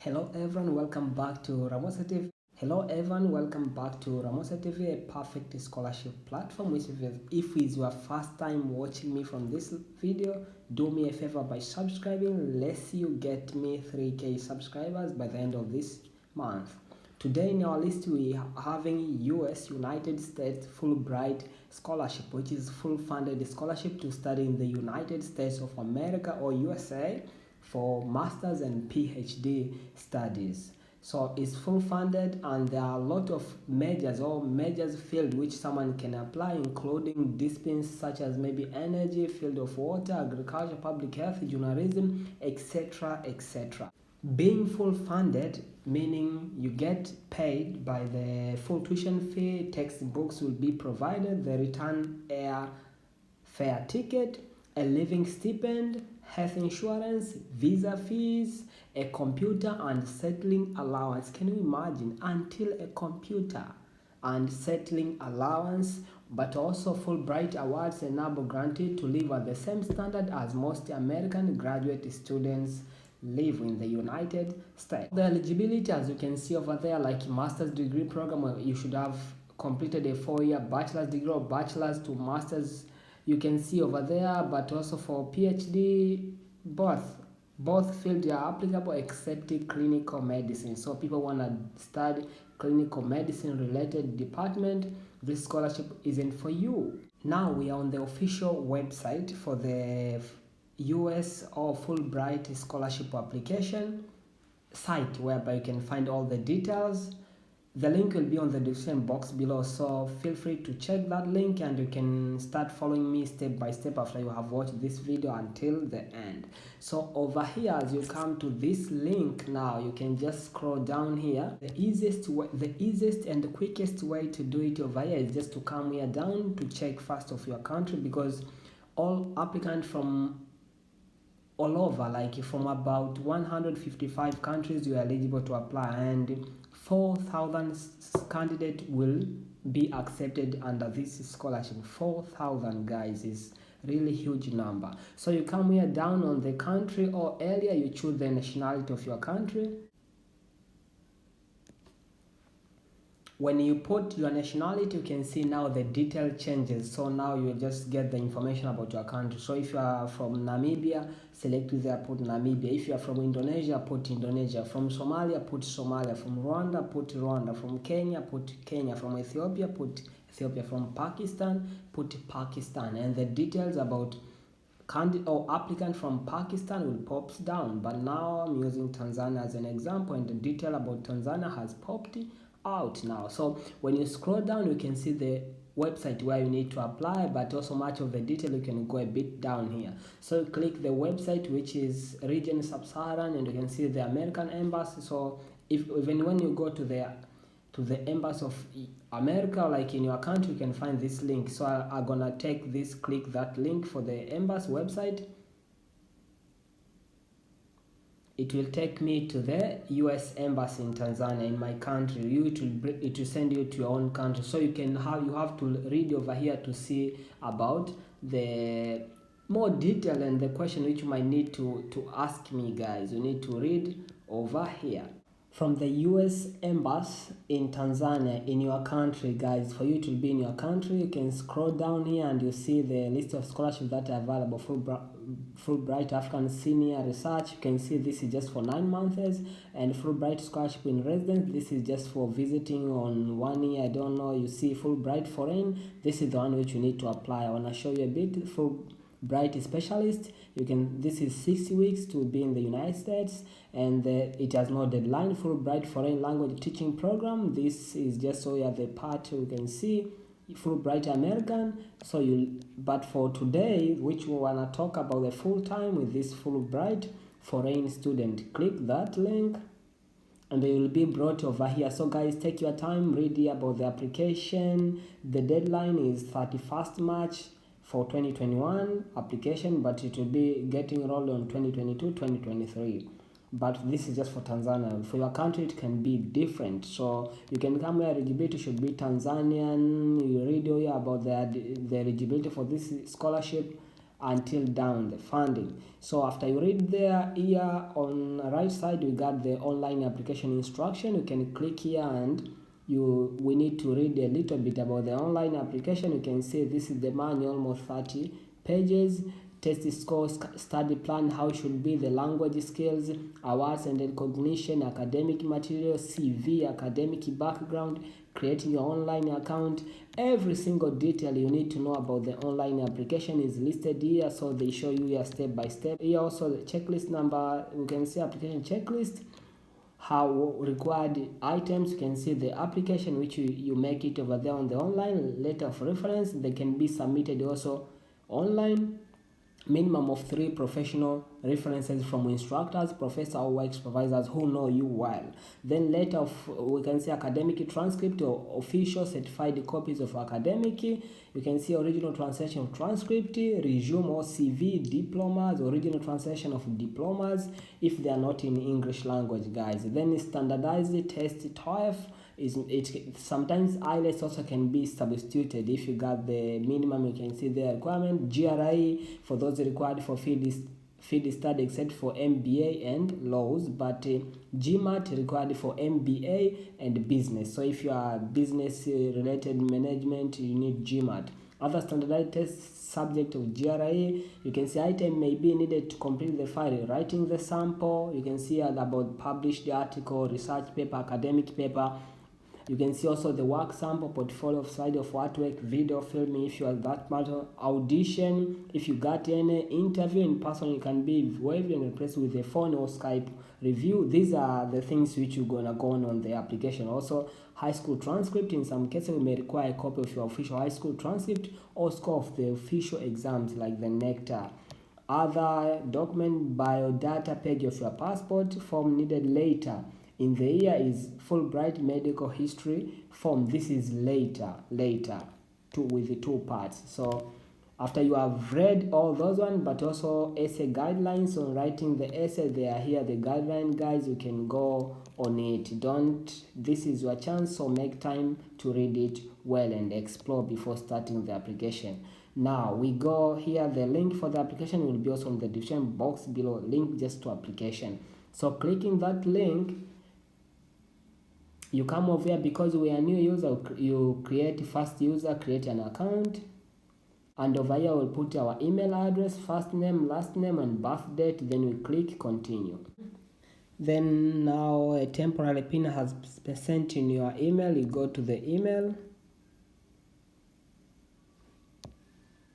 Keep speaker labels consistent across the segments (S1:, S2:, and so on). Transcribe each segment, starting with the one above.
S1: Hello everyone, welcome back to Ramose TV. Hello everyone, welcome back to Ramose TV, a perfect scholarship platform. Which if it's your first time watching me from this video, do me a favor by subscribing. Let's see you get me 3K subscribers by the end of this month. Today in our list we are having United States Fulbright scholarship, which is full funded scholarship to study in the United States of America or USA for masters and PhD studies. So it's full funded, and there are a lot of majors field which someone can apply, including disciplines such as maybe energy, field of water, agriculture, public health, journalism, etc. etc. Being full funded meaning you get paid by the full tuition fee, textbooks will be provided, the return air fare ticket, a living stipend, health insurance, visa fees, a computer and settling allowance. Can you imagine? Until a computer and settling allowance, but also Fulbright awards enable granted to live at the same standard as most American graduate students live in the United States. The eligibility, as you can see over there, like master's degree program, you should have completed a 4-year bachelor's degree or bachelor's to master's, you can see over there. But also for PhD, both fields are applicable except clinical medicine. So people want to study clinical medicine related department, this scholarship isn't for you. Now we are on the official website for the U.S. or Fulbright scholarship application site, whereby you can find all the details. The link will be on the description box below, so feel free to check that link and you can start following me step by step after you have watched this video until the end. So over here, as you come to this link now, you can just scroll down here. The easiest and the quickest way to do it over here is just to come here down to check first of your country, because all applicants from all over, like from about 155 countries, you are eligible to apply, and 4,000 candidates will be accepted under this scholarship. 4,000, guys, is really huge number. So you come here down on the country or area, you choose the nationality of your country. When you put your nationality, you can see now the detail changes. So now you just get the information about your country. So if you are from Namibia, select there, put Namibia. If you are from Indonesia, put Indonesia. From Somalia, put Somalia. From Rwanda, put Rwanda. From Kenya, put Kenya. From Ethiopia, put Ethiopia. From Pakistan, put Pakistan. And the details about candidate or applicant from Pakistan will pop down. But now I'm using Tanzania as an example, and the detail about Tanzania has popped out now. So when you scroll down, you can see the website where you need to apply, but also much of the detail you can go a bit down here. So click the website, which is region sub-Saharan, and you can see the American embassy. So even when you go to the embassy of America, like in your country, you can find this link. So I'm gonna click that link for the embassy website. It will take me to the U.S. embassy in Tanzania, in my country. It will send you to your own country. So you have to read over here to see about the more detail and the question which you might need to ask me, guys. You need to read over here. From the U.S. embassy in Tanzania, in your country, guys, for you to be in your country, you can scroll down here and you see the list of scholarships that are available. Fulbright African Senior Research, you can see this is just for 9 months, and Fulbright Scholarship in Residence, this is just for visiting on 1 year. I don't know. You see Fulbright Foreign, this is the one which you need to apply. I want to show you a bit. Fulbright Specialist, this is 6 weeks to be in the United States, and it has no deadline. Fulbright Foreign Language Teaching Program, this is just so you have the part you can see. Fulbright American. But for today, which we want to talk about the full time with this Fulbright foreign student, click that link and they will be brought over here. So guys, take your time, read about the application. The deadline is 31st March for 2021 application, but it will be getting rolled on 2022-2023. But this is just for Tanzania. For your country, it can be different. So you can come here, eligibility should be Tanzanian. You read here about the eligibility for this scholarship. until down the funding. So after you read there, here on the right side we got the online application instruction. You can click here and we need to read a little bit about the online application. You can see this is the manual, almost 30 pages. Test scores, study plan, how should be the language skills, awards and recognition, academic material, CV, academic background, creating your online account. Every single detail you need to know about the online application is listed here, so they show you here step by step. Here also the checklist number, you can see application checklist, how required items. You can see the application which you make it over there on the online, letter of reference, they can be submitted also online. Minimum of 3 professional references from instructors, professors or work supervisors who know you well. Then later we can see academic transcript or official certified copies of academic. You can see original translation of transcript, resume or CV, diplomas, original translation of diplomas if they are not in English language, guys. Then standardized test TOEFL. Sometimes IELTS also can be substituted if you got the minimum. You can see the requirement. GRE for those required for field study except for MBA and laws, but GMAT required for MBA and business. So if you are business related management, you need GMAT. Other standardized test subject of GRE, you can see item may be needed to complete the file, writing the sample. You can see about published article, research paper, academic paper. You can see also the work sample, portfolio, slide of artwork, video, filming if you are that matter, audition. If you got any interview in person, you can be waived and replaced with a phone or Skype review. These are the things which you're gonna go on the application. Also, high school transcript. In some cases, we may require a copy of your official high school transcript or score of the official exams like the NECTA. Other document, biodata, page of your passport, form needed later in the year is Fulbright medical history form. This is later with the 2 parts. So after you have read all those ones, but also essay guidelines on writing the essay, they are here, the guideline, guys. You can go on it. This is your chance, so make time to read it well and explore before starting the application. Now we go here, the link for the application will be also in the description box below, link just to application. So clicking that link, you come over here. Because we are new user, you create first user, create an account, and over here we'll put our email address, first name, last name and birth date. Then we click continue. Then now a temporary pin has been sent in your email. You go to the email,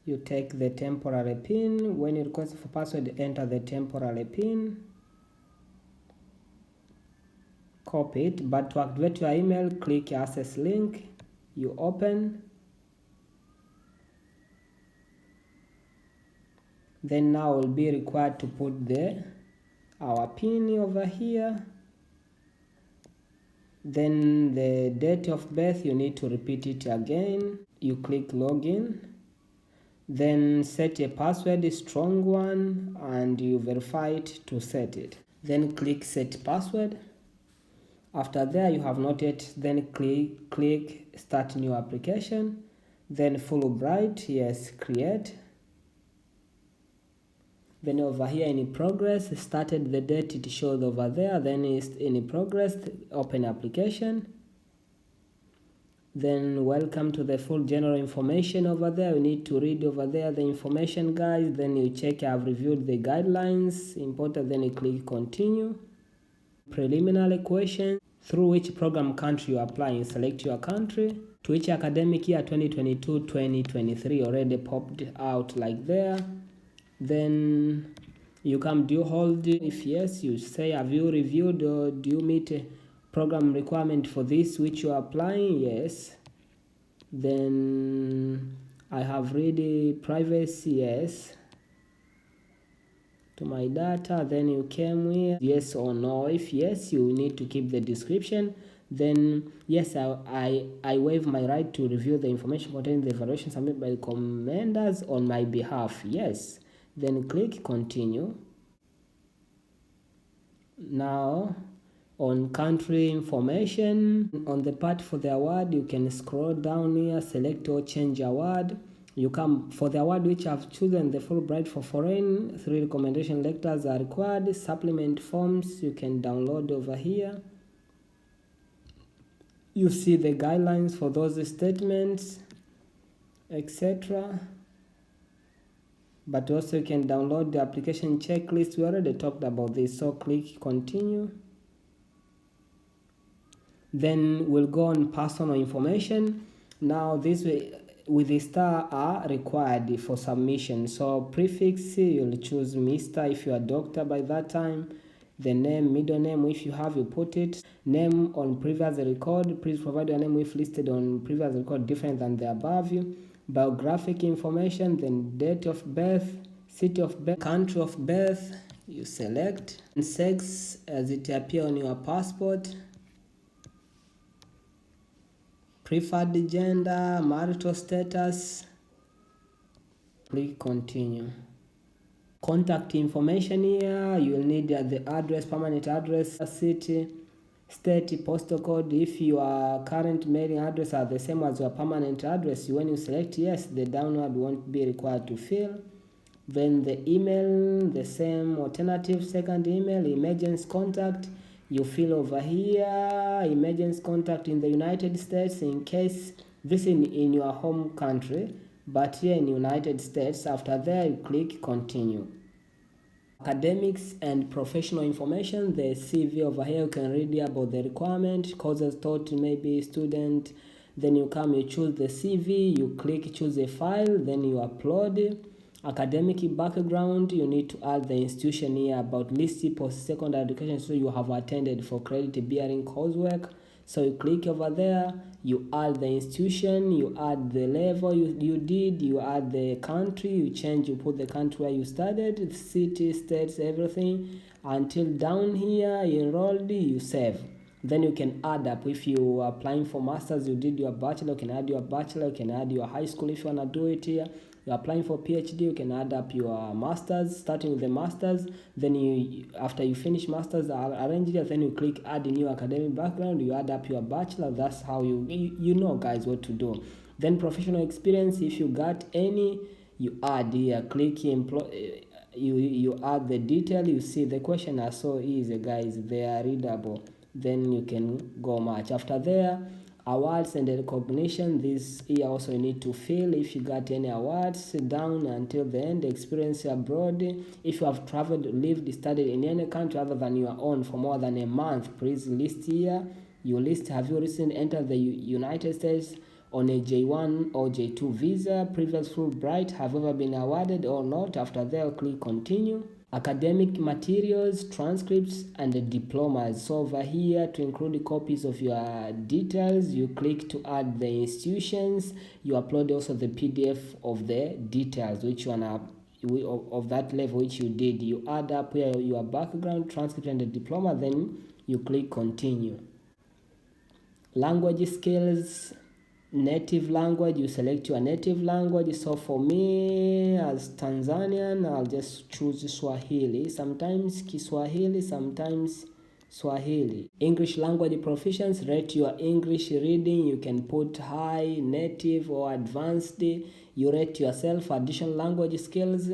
S1: you take the temporary pin. When you request for password, enter the temporary pin, copy it. But to activate your email, click access link, you open. Then now we'll be required to put our pin over here. Then the date of birth, you need to repeat it again. You click login. Then set a password, a strong one, and you verify it to set it. Then click set password. After there you have not yet, then click start new application. Then Fulbright, yes, create. Then over here in progress, started the date, it shows over there. Then is in progress, open application. Then welcome to the full general information over there. You need to read over there the information, guys. Then you check I've reviewed the guidelines, important. Then you click continue. Preliminary question, through which program country you are applying, select your country. To which academic year, 2022-2023, already popped out like there. Then you come, do you hold? If yes, you say have you reviewed or do you meet a program requirement for this which you are applying? Yes. Then I have read privacy, yes, to my data. Then you came here, yes or no. If yes, you need to keep the description. Then yes, I waive my right to review the information contained in the evaluation submitted by the commanders on my behalf. Yes. Then click continue. Now on country information, on the part for the award, you can scroll down here, select or change award. You come for the award which I've chosen, the Fulbright for foreign. 3 recommendation letters are required. Supplement forms you can download over here. You see the guidelines for those statements, etc. But also you can download the application checklist. We already talked about this, so click continue. Then we'll go on personal information. Now this way with the star are required for submission. So prefix, you'll choose Mr. if you're a doctor by that time. The name, middle name, if you have, you put it. Name on previous record, please provide your name if listed on previous record different than the above. Biographic information, then date of birth, city of birth, country of birth, you select. And sex as it appears on your passport. Preferred gender, marital status, click continue. Contact information here, you'll need the address, permanent address, city, state, postal code. If your current mailing address are the same as your permanent address, when you select yes, the download won't be required to fill. Then the email, the same alternative, second email, emergency contact. You fill over here, emergency contact in the United States in case this in your home country, but here in United States. After there, you click continue. Academics and professional information, the CV over here, you can read about the requirement, courses taught, maybe student. Then you come, you choose the CV, you click choose a file, then you upload. Academic background, you need to add the institution here about list post-secondary education, so you have attended for credit bearing coursework. So you click over there, you add the institution, you add the level you did, you add the country, you change, you put the country where you studied, city, states, everything, until down here you enrolled, you save. Then you can add up. If you are applying for masters, you did your bachelor, you can add your bachelor, you can add your high school if you want to do it here. You're applying for PhD, you can add up your masters, starting with the masters. Then you, after you finish masters, arrange it, then you click add a new academic background, you add up your bachelor. That's how you know, guys, what to do. Then professional experience, if you got any, you add here, click you add the detail. You see the question are so easy, guys, they are readable. Then you can go much. After there, awards and recognition, this here also you need to fill if you got any awards down until the end. Experience abroad, if you have traveled, lived, studied in any country other than your own for more than a month, please list here. You list, have you recently entered the United States on a J1 or J2 visa, previous Fulbright, have ever been awarded or not. After there, click continue. Academic materials, transcripts, and the diplomas. So over here, to include copies of your details, you click to add the institutions. You upload also the PDF of the details, which one are of that level which you did. You add up here your background, transcript, and the diploma. Then you click continue. Language skills. Native language, you select your native language. So for me as Tanzanian, I'll just choose Swahili, sometimes Kiswahili, sometimes Swahili. English language proficiency, rate your English reading, you can put high, native, or advanced. You rate yourself. Additional language skills,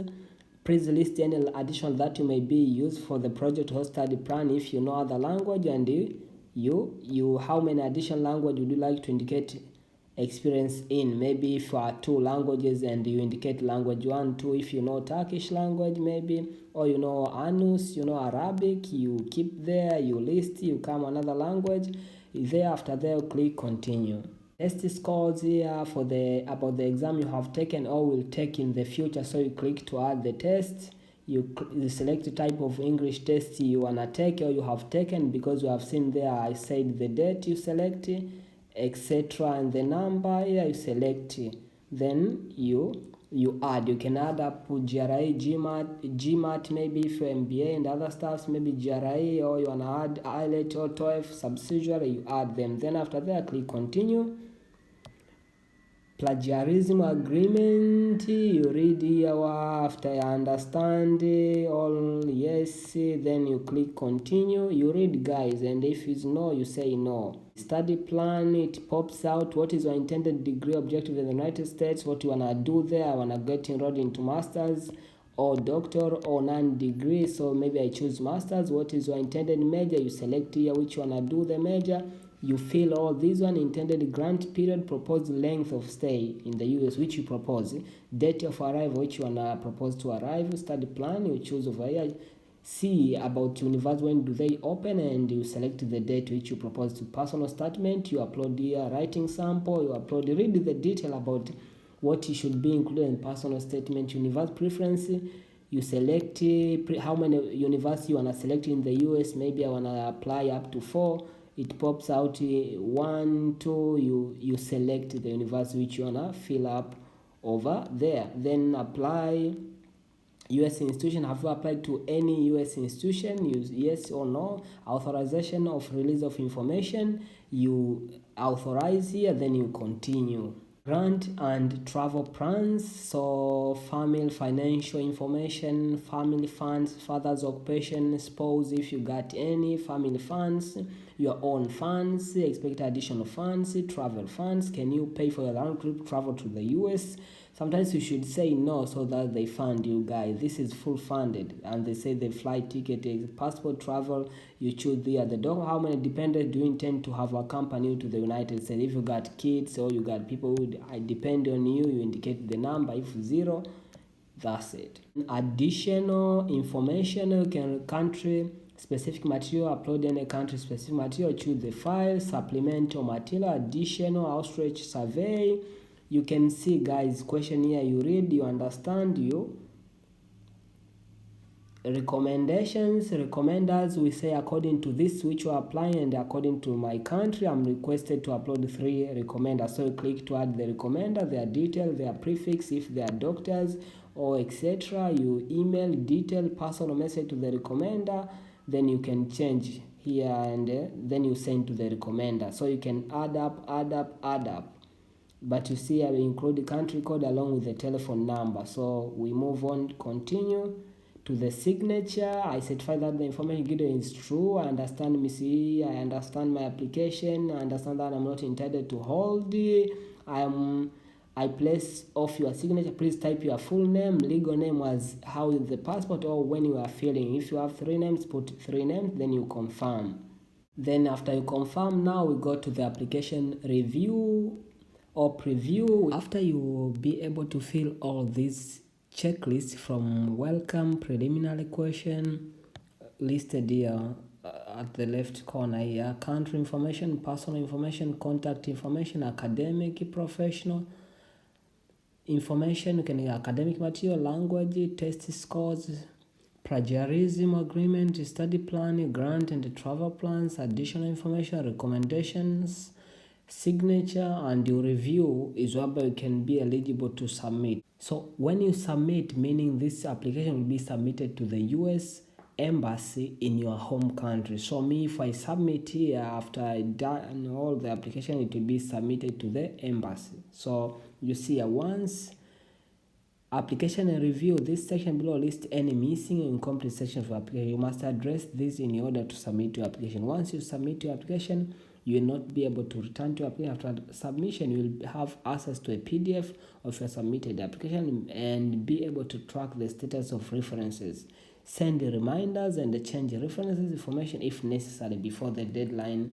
S1: please list any additional that you may be used for the project or study plan if you know other language. And you how many additional language would you like to indicate experience in? Maybe if you are 2 languages and you indicate language 1, 2. If you know Turkish language maybe, or you know Anus, you know Arabic, you keep there, you list, you come another language there. After there, click continue. Test scores here for the about the exam you have taken or will take in the future. So you click to add the test. You select the type of English test you wanna take or you have taken, because you have seen there I said the date you select, etc., and the number here you select. Then you add. You can add up GRE, GMAT, maybe if you're MBA and other stuffs, maybe GRE, or you wanna add IELTS or TOEFL subsidiary, you add them. Then after that, click continue. Plagiarism agreement, you read here after I understand all yes, then you click continue, you read guys, and if it's no, you say no. Study plan, it pops out what is your intended degree objective in the United States, what you wanna do there. I wanna get enrolled into masters or doctor or non-degree, so maybe I choose masters. What is your intended major? You select here which you wanna do the major. You fill all these one, intended grant period, proposed length of stay in the US which you propose, date of arrival which you wanna propose to arrive, study plan you choose over here, see about university when do they open, and you select the date which you propose to. Personal statement, you upload here, writing sample, you upload, read the detail about what should be included in personal statement. University preference, you select how many universities you wanna select in the US. Maybe I wanna apply up to 4. It pops out 1, 2, you select the university which you wanna fill up over there. Then apply. U.S. institution, have you applied to any U.S. institution? Use yes or no. Authorization of release of information, you authorize here, then you continue. Grant and travel plans, so family financial information, family funds, father's occupation, spouse if you got any, family funds, your own funds, expected additional funds, travel funds, can you pay for your round trip travel to the US? Sometimes you should say no so that they fund you guys. This is full funded, and they say the flight ticket, passport, travel, you choose the other dog. How many dependents do you intend to have accompany you to the United States? If you got kids or you got people who depend on you, you indicate the number. If 0, that's it. Additional information, you can country specific material, upload any country specific material, choose the file, supplemental material, additional outreach survey. You can see guys, question here, you read, you understand, you recommendations, recommenders, we say according to this which you are applying and according to my country, I'm requested to upload 3 recommenders. So you click to add the recommender, their detail, their prefix, if they are doctors or etc. You email detail personal message to the recommender, then you can change here and then you send to the recommender. So you can add up. But you see I will include the country code along with the telephone number. So we move on, continue to the signature. I certify that the information given is true. I understand I understand my application. I understand that I'm not entitled to hold. I place off your signature. Please type your full name, legal name as how is the passport or when you are filling. If you have 3 names, put 3 names, then you confirm. Then after you confirm, now we go to the application review or preview. After you will be able to fill all these checklists from welcome, preliminary question, listed here at the left corner here, country information, personal information, contact information, academic, professional information, you can academic material, language, test scores, plagiarism agreement, study plan, grant and travel plans, additional information, recommendations, signature, and your review is whereby you can be eligible to submit. So when you submit, meaning this application will be submitted to the US embassy in your home country. So me, if I submit here after I done all the application, it will be submitted to the embassy. So you see once application and review, this section below lists any missing or incomplete section for application. You must address this in order to submit your application. Once you submit your application, you will not be able to return to your application. After submission, you will have access to a PDF of your submitted application and be able to track the status of references. Send reminders and change references information if necessary before the deadline